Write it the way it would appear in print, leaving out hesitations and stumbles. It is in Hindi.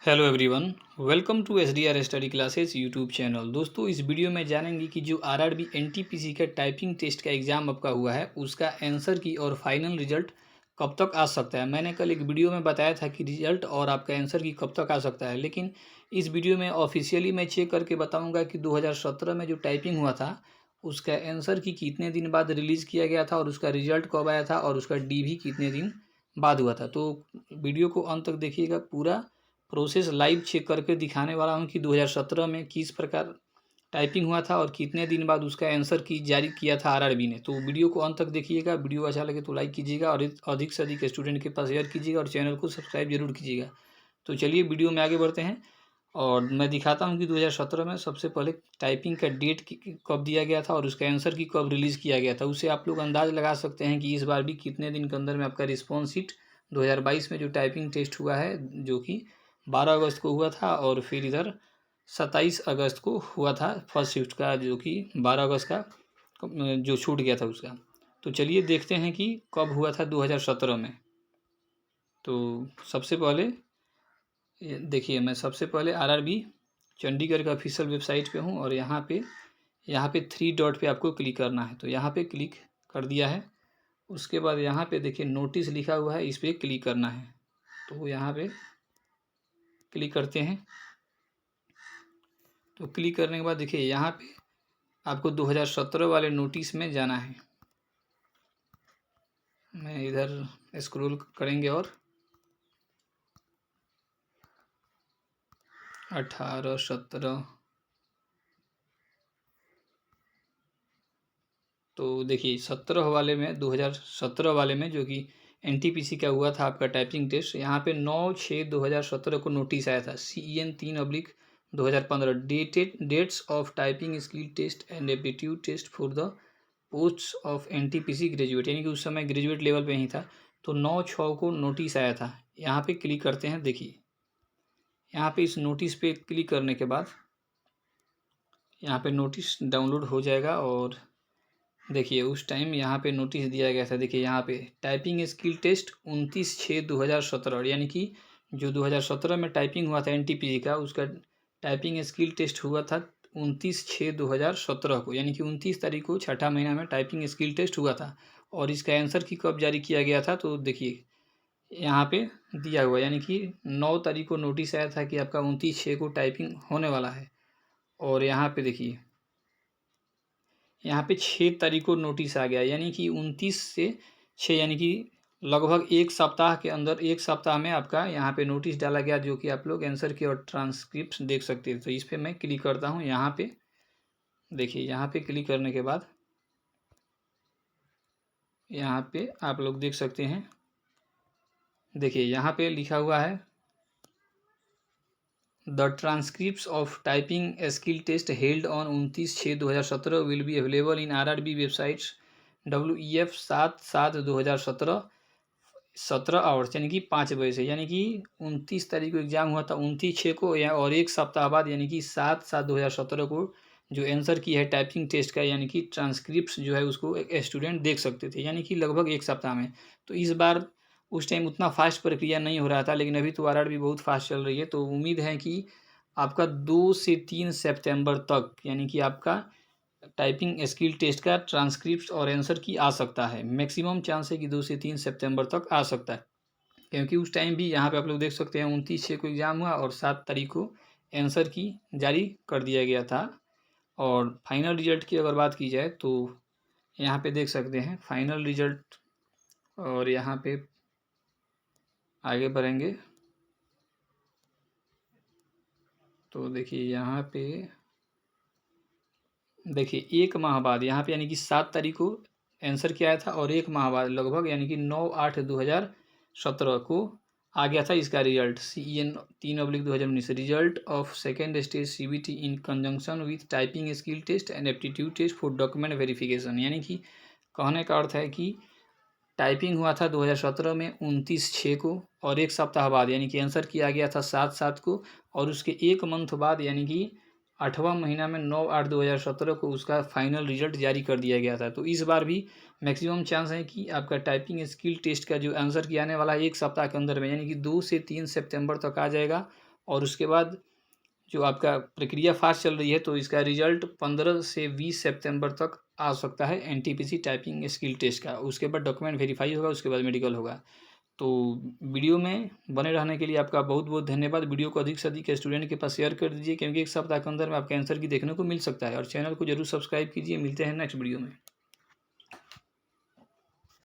Hello everyone, welcome to S D R study classes YouTube channel. दोस्तों, इस वीडियो में जानेंगे कि जो आरआरबी एनटीपीसी का टाइपिंग टेस्ट का एग्ज़ाम आपका हुआ है उसका आंसर की और फाइनल रिजल्ट कब तक आ सकता है। मैंने कल एक वीडियो में बताया था कि रिजल्ट और आपका आंसर की कब तक आ सकता है, लेकिन इस वीडियो में ऑफिशियली मैं चेक करके बताऊँगा कि 2017 में जो टाइपिंग हुआ था उसका आंसर की कितने दिन बाद रिलीज़ किया गया था और उसका रिजल्ट कब आया था और उसका डी भी कितने दिन बाद हुआ था। तो वीडियो को अंत तक देखिएगा, पूरा प्रोसेस लाइव चेक करके दिखाने वाला हूँ कि 2017 में किस प्रकार टाइपिंग हुआ था और कितने दिन बाद उसका आंसर की जारी किया था आरआरबी ने। तो वीडियो को अंत तक देखिएगा। वीडियो अच्छा लगे तो लाइक कीजिएगा और अधिक से अधिक स्टूडेंट के पास शेयर कीजिएगा और चैनल को सब्सक्राइब जरूर कीजिएगा। तो चलिए वीडियो में आगे बढ़ते हैं और मैं दिखाता हूँ कि 2017 में सबसे पहले टाइपिंग का डेट कब दिया गया था और उसका आंसर की कब रिलीज़ किया गया था। उससे आप लोग अंदाज़ लगा सकते हैं कि इस बार भी कितने दिन के अंदर में आपका रिस्पॉन्स शीट 2022 में जो टाइपिंग टेस्ट हुआ है, जो कि 12 अगस्त को हुआ था, और फिर इधर 27 अगस्त को हुआ था फर्स्ट शिफ्ट का, जो कि 12 अगस्त का जो छूट गया था उसका। तो चलिए देखते हैं कि कब हुआ था 2017 में। तो सबसे पहले देखिए, मैं सबसे पहले आरआरबी चंडीगढ़ का ऑफिशियल वेबसाइट पे हूँ और यहाँ पे थ्री डॉट पे आपको क्लिक करना है। तो यहाँ पे क्लिक कर दिया है। उसके बाद यहाँ पे देखिए नोटिस लिखा हुआ है, इस पर क्लिक करना है। तो यहाँ पे क्लिक करते हैं। तो क्लिक करने के बाद देखिए यहाँ पे आपको 2017 वाले नोटिस में जाना है। मैं इधर स्क्रॉल करेंगे और 18, 17, तो देखिए 17 वाले में 2017 वाले में जो कि एनटीपीसी का हुआ था आपका टाइपिंग टेस्ट, यहाँ पे 9/6/2017 को नोटिस आया था। CEN 3/2015 dates of typing skill test and aptitude test for the post of NTPC graduate, यानी कि उस समय ग्रेजुएट लेवल पे ही था। तो 9/6 को नोटिस आया था। यहाँ पे क्लिक करते हैं। देखिए यहाँ पे इस नोटिस पे क्लिक करने के बाद यहाँ पे नोटिस डाउनलोड हो जाएगा और देखिए उस टाइम यहाँ पे नोटिस दिया गया था। देखिए यहाँ पे टाइपिंग स्किल टेस्ट 29/6/2017, यानी कि जो 2017 में टाइपिंग हुआ था एनटीपीसी का, उसका टाइपिंग स्किल टेस्ट हुआ था 29/6/2017 को, यानी कि 29 तारीख को छठा महीना में टाइपिंग स्किल टेस्ट हुआ था। और इसका आंसर की कब जारी किया गया था, तो देखिए यहाँ पे दिया हुआ, यानी कि 9 तारीख को नोटिस आया था कि आपका 29/6 को टाइपिंग होने वाला है। और यहाँ पे देखिए यहाँ पे 6 तारीख को नोटिस आ गया, यानी कि 29 से 6, यानी कि लगभग एक सप्ताह के अंदर, एक सप्ताह में आपका यहाँ पे नोटिस डाला गया, जो कि आप लोग आंसर की और ट्रांसक्रिप्ट देख सकते हैं। तो इस पर मैं क्लिक करता हूँ। यहाँ पे देखिए यहाँ पे क्लिक करने के बाद यहाँ पे आप लोग देख सकते हैं। देखिए यहाँ पे लिखा हुआ है the transcripts of typing skill test held on 29/6/2017 will be available in RRB websites WEF 7/7/2017 17 hours, यानी कि 5 बजे से, यानी कि 29 तारीख को एग्ज़ाम हुआ था 29/6 को, या और एक सप्ताह बाद यानी कि 7/7/2017 को जो आंसर की है टाइपिंग टेस्ट का, यानी कि ट्रांसक्रिप्ट जो है उसको एक स्टूडेंट देख सकते थे, यानी कि लगभग एक सप्ताह में। तो इस बार उस टाइम उतना फास्ट प्रक्रिया नहीं हो रहा था, लेकिन अभी तो आरआरबी बहुत फास्ट चल रही है। तो उम्मीद है कि आपका 2 से 3 सितंबर तक, यानी कि आपका टाइपिंग स्किल टेस्ट का ट्रांसक्रिप्ट और आंसर की आ सकता है। मैक्सिमम चांस है कि 2 से 3 सितंबर तक आ सकता है, क्योंकि उस टाइम भी यहाँ पे आप लोग देख सकते हैं 29/6 को एग्ज़ाम हुआ और 7 तारीख को आंसर की जारी कर दिया गया था। और फाइनल रिजल्ट की अगर बात की जाए तो यहाँ पे देख सकते हैं फाइनल रिजल्ट, और यहाँ पे आगे बढ़ेंगे तो देखिए यहाँ पे देखिए एक माह बाद यहाँ पे, यानी कि 7 तारीख को आंसर किया आया था और एक माह बाद लगभग, यानी कि 9/8/2017 को आ गया था इसका result. CEN 3/2019 result of second stage CBT in conjunction with typing skill test and aptitude test for document verification, यानी कि कहने का अर्थ है कि टाइपिंग हुआ था 2017 में 29/6 को, और एक सप्ताह बाद यानी कि आंसर किया गया था 7/7 को, और उसके एक मंथ बाद यानी कि 8वां महीना में 9/8/2017 को उसका फाइनल रिजल्ट जारी कर दिया गया था। तो इस बार भी मैक्सिमम चांस है कि आपका टाइपिंग स्किल टेस्ट का जो आंसर किया आने वाला है एक सप्ताह के अंदर में, यानी कि 2 से 3 सितंबर तक आ जाएगा। और उसके बाद जो आपका प्रक्रिया फास्ट चल रही है, तो इसका रिजल्ट 15 से 20 सितंबर तक आ सकता है एनटीपीसी टाइपिंग स्किल टेस्ट का। उसके बाद डॉक्यूमेंट वेरीफाई होगा, उसके बाद मेडिकल होगा। तो वीडियो में बने रहने के लिए आपका बहुत बहुत धन्यवाद। वीडियो को अधिक से अधिक स्टूडेंट के पास शेयर कर दीजिए, क्योंकि एक सप्ताह के अंदर में आपके आंसर की देखने को मिल सकता है। और चैनल को जरूर सब्सक्राइब कीजिए। मिलते हैं नेक्स्ट वीडियो में।